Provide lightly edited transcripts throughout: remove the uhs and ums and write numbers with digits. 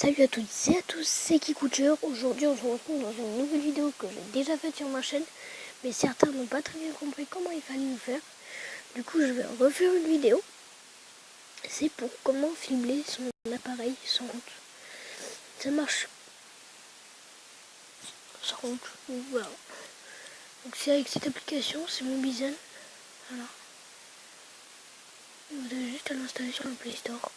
Salut à toutes et à tous, c'est Kikouture. Aujourd'hui on se retrouve dans une nouvelle vidéo que j'ai déjà faite sur ma chaîne, mais certains n'ont pas très bien compris comment il fallait le faire. Du coup je vais refaire une vidéo. C'est pour comment filmer son appareil sans route. Ça marche sans route. Donc voilà. Donc c'est avec cette application, c'est Mobizen. Voilà. Vous avez juste à l'installer sur le Play Store.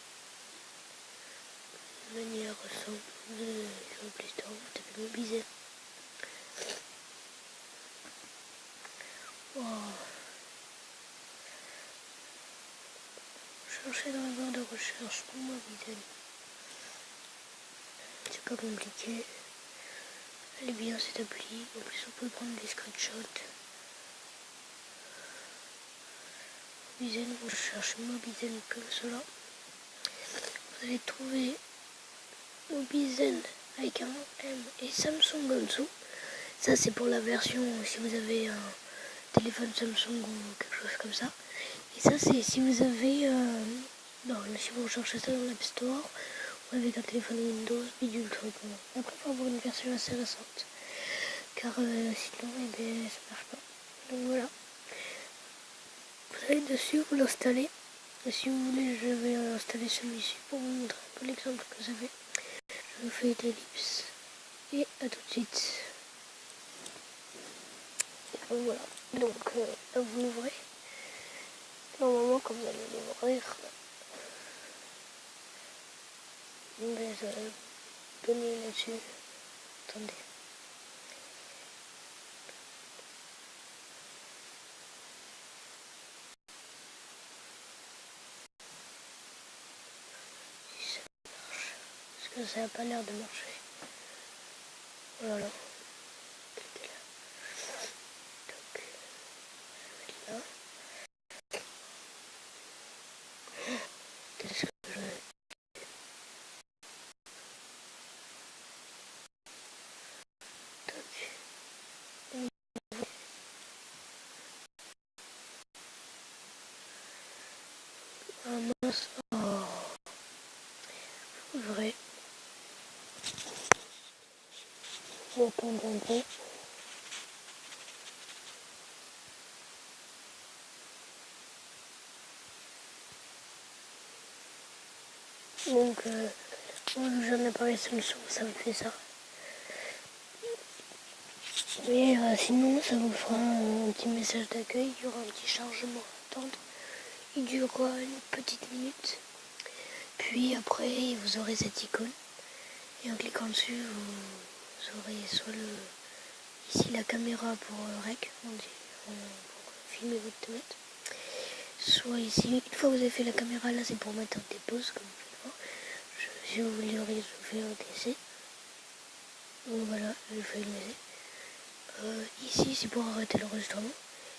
De manière simple, vous allez sur le Play Store, vous tapez Mobizen. Wow. Cherchez dans la barre de recherche pour Mobizen. C'est pas compliqué. Elle est bien cette appli. En plus on peut prendre des screenshots. Mobizen, vous cherchez Mobizen comme cela. Vous allez trouver Mobizen avec un M et Samsung en dessous. Ça c'est pour la version si vous avez un téléphone Samsung ou quelque chose comme ça. Et ça c'est si vous avez non, si vous recherchez ça dans l'App Store ou avec un téléphone Windows, bidule truc. Après il faut avoir une version assez récente. Car sinon ça marche pas. Donc voilà. Vous allez dessus, vous l'installez. Et si vous voulez, je vais installer celui-ci pour vous montrer un peu l'exemple que ça fait. Je vous fais une ellipse. Et à tout de suite. Et voilà. Donc là vous l'ouvrez. Normalement quand vous allez l'ouvrir, vous allez donner là-dessus. Attendez. Si ça marche. Parce que ça n'a pas l'air de marcher. Voilà. Cliquez là. Donc, je vais mettre là. Qu'est-ce que je vais... Ah mince. Oh. Ouvrez. J'attends un peu. Donc, moi j'ai un appareil Samsung, ça me fait ça. Mais sinon, ça vous fera un petit message d'accueil, il y aura un petit chargement à attendre. Il durera une petite minute. Puis après, vous aurez cette icône. Et en cliquant dessus, vous aurez soit ici la caméra pour rec, on dit, pour filmer votre tablette. Soit ici, une fois que vous avez fait la caméra, là c'est pour mettre des pauses, comme vous pouvez voir. Si vous voulez, je fais un essai. Donc voilà, je fais le essai. Ici c'est pour arrêter l'enregistrement.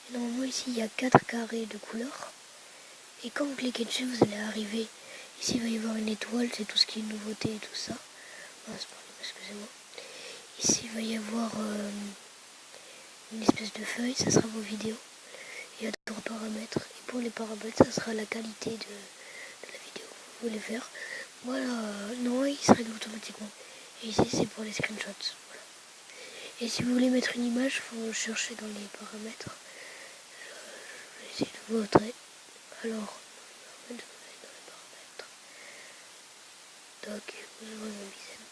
Et normalement ici il y a 4 carrés de couleurs. Et quand vous cliquez dessus, vous allez arriver. Ici il va y avoir une étoile, c'est tout ce qui est nouveauté et tout ça. Excusez-moi. Ici il va y avoir une espèce de feuille, ça sera vos vidéos. Il y a 3 paramètres. Et pour les paramètres, ça sera la qualité de la vidéo que vous voulez faire. Voilà, non, il se règle automatiquement. Et ici c'est pour les screenshots. Voilà. Et si vous voulez mettre une image, il faut chercher dans les paramètres. Je vais essayer de vous montrer. Alors, vous allez dans les paramètres. Donc, vous ouvrez Mobizen.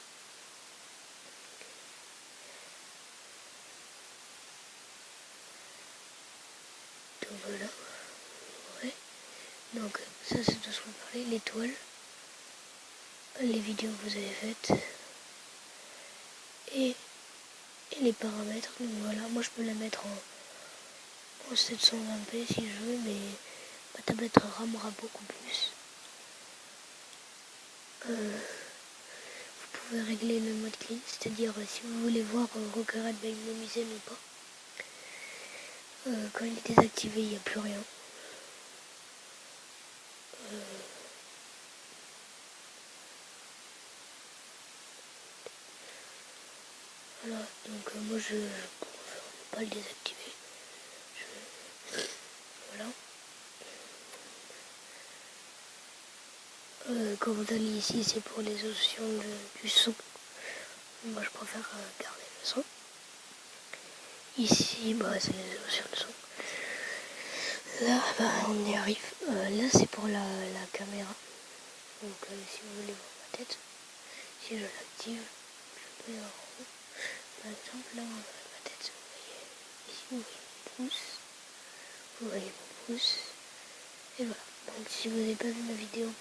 Donc voilà, vous ouvrez. Donc, ça c'est de ce qu'on parlait, l'étoile. Les vidéos que vous avez faites. Et les paramètres. Donc voilà, moi je peux la mettre en 720p si je veux, mais ma tablette ramera beaucoup plus. Vous pouvez régler le mode clean, c'est-à-dire si vous voulez voir Rocket by Mobizen ou pas. Quand il est désactivé, il n'y a plus rien. Voilà, donc moi je préfère ne pas le désactiver. Voilà. Quand vous allez ici, c'est pour les options du son. Moi, je préfère garder le son. Ici, bah, c'est les options de son. Là, bah, on y arrive. Là, c'est pour la caméra. Donc, si vous voulez voir ma tête, si je l'active, je peux en haut. Par exemple, là, on voit ma tête. Vous voyez, ici, vous voyez mon pouce. Vous voyez mon pouce. Et voilà. Donc, si vous n'avez pas vu ma vidéo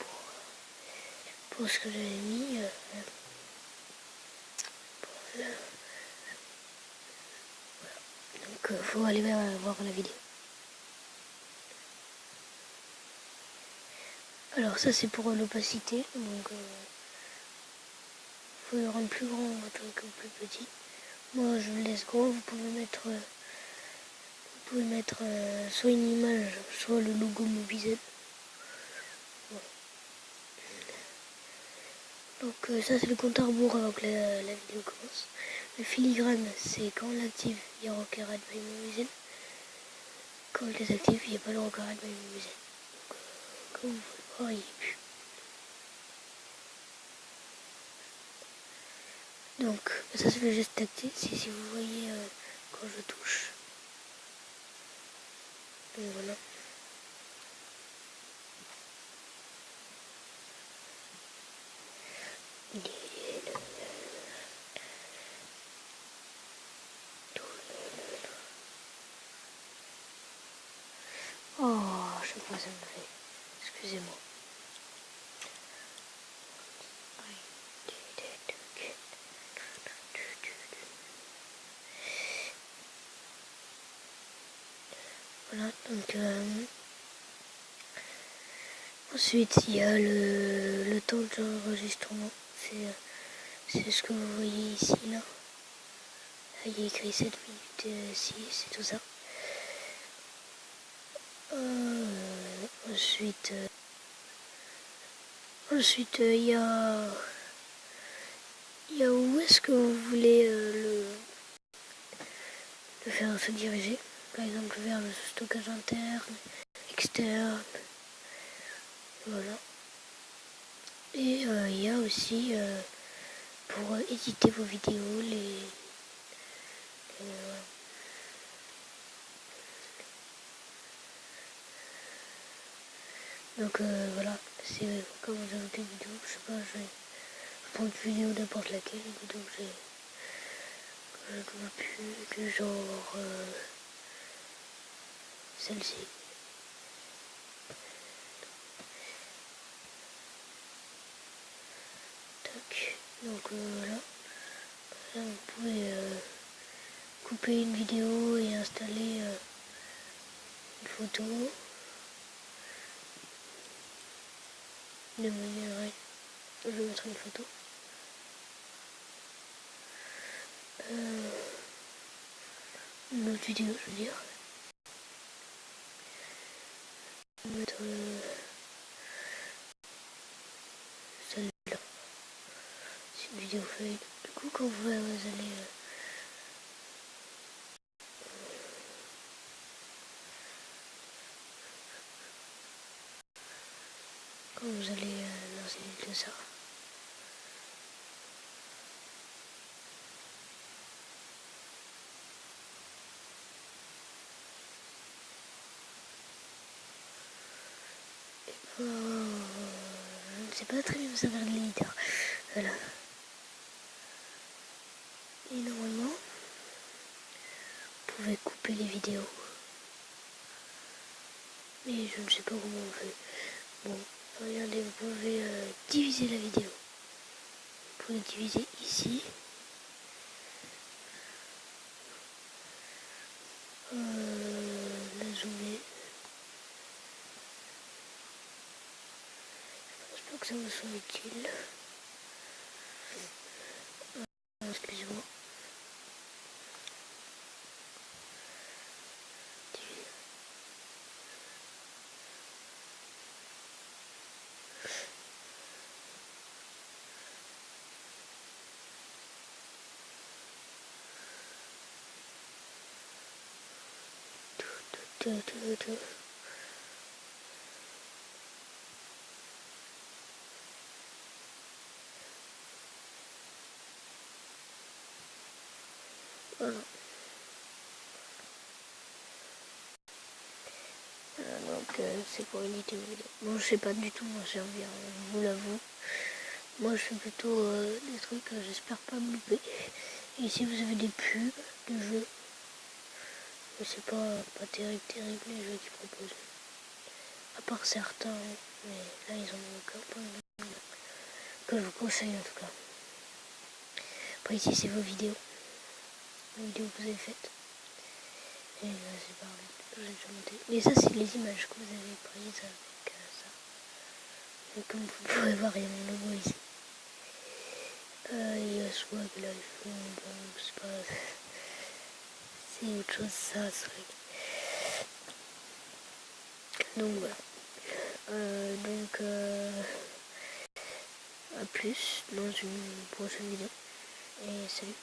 pour ce que j'avais mis, voilà. Donc, faut aller voir la vidéo. Alors, ça, c'est pour l'opacité. Donc, faut le rendre plus grand votre truc ou plus petit. Moi, je le laisse gros. Vous pouvez mettre soit une image, soit le logo Mobizen. Voilà. Donc ça c'est le compte à rebours avant que la vidéo commence. Le filigrane, c'est quand on l'active, il y a Rocket Red by Mobizen. Quand on le désactive, il n'y a pas le Rocket Red by Mobizen. Donc comme vous pouvez voir, il n'y est plus. Donc ça c'est le geste tactile, si vous voyez quand je touche. Donc voilà. Oh, je sais pas, ça me fait. Excusez-moi. Voilà, donc ensuite il y a le temps d'enregistrement. C'est ce que vous voyez ici là. Là il y a écrit 7 minutes 6, c'est tout ça. Ensuite il y a où est-ce que vous voulez le faire se diriger. Par exemple vers le stockage interne, externe. Voilà. Et il y a aussi pour éditer vos vidéos, voilà. Donc voilà, c'est comme vous avez une vidéo, je sais pas, je vais prendre une vidéo n'importe laquelle, une vidéo que je ne vois plus, du genre celle-ci. Tac, donc voilà. Là vous pouvez couper une vidéo et installer une photo. De manière, je vais mettre une photo. Une autre vidéo, je veux dire. Je vais mettre celle-là. C'est une vidéo feuille. Du coup, quand vous allez lancer tout ça. Je ne sais pas très bien où ça va l'éditeur. Voilà. Et normalement, vous pouvez couper les vidéos. Mais je ne sais pas comment on fait. Bon, regardez, vous pouvez diviser la vidéo. Vous pouvez diviser ici. La zoomer. Je pense pas que ça vous soit utile. Excusez-moi. Tout. Voilà. Donc c'est pour éditer vos vidéos. Bon, je sais pas du tout m'en servir, je vous l'avoue. Moi je fais plutôt des trucs, j'espère pas me louper. Et si vous avez des pubs de jeux, c'est pas terrible les jeux qu'ils proposent. À part certains, mais là ils en ont aucun point que je vous conseille en tout cas. Après ici c'est vos vidéos. Les vidéos que vous avez faites. Et là c'est pareil, j'ai déjà monté. Mais ça c'est les images que vous avez prises avec ça. Et comme vous pouvez voir, il y a mon logo ici. Il y a Swag Life, bon c'est pas... C'est autre chose ça, Swag. Donc voilà. À plus dans une prochaine vidéo. Et salut.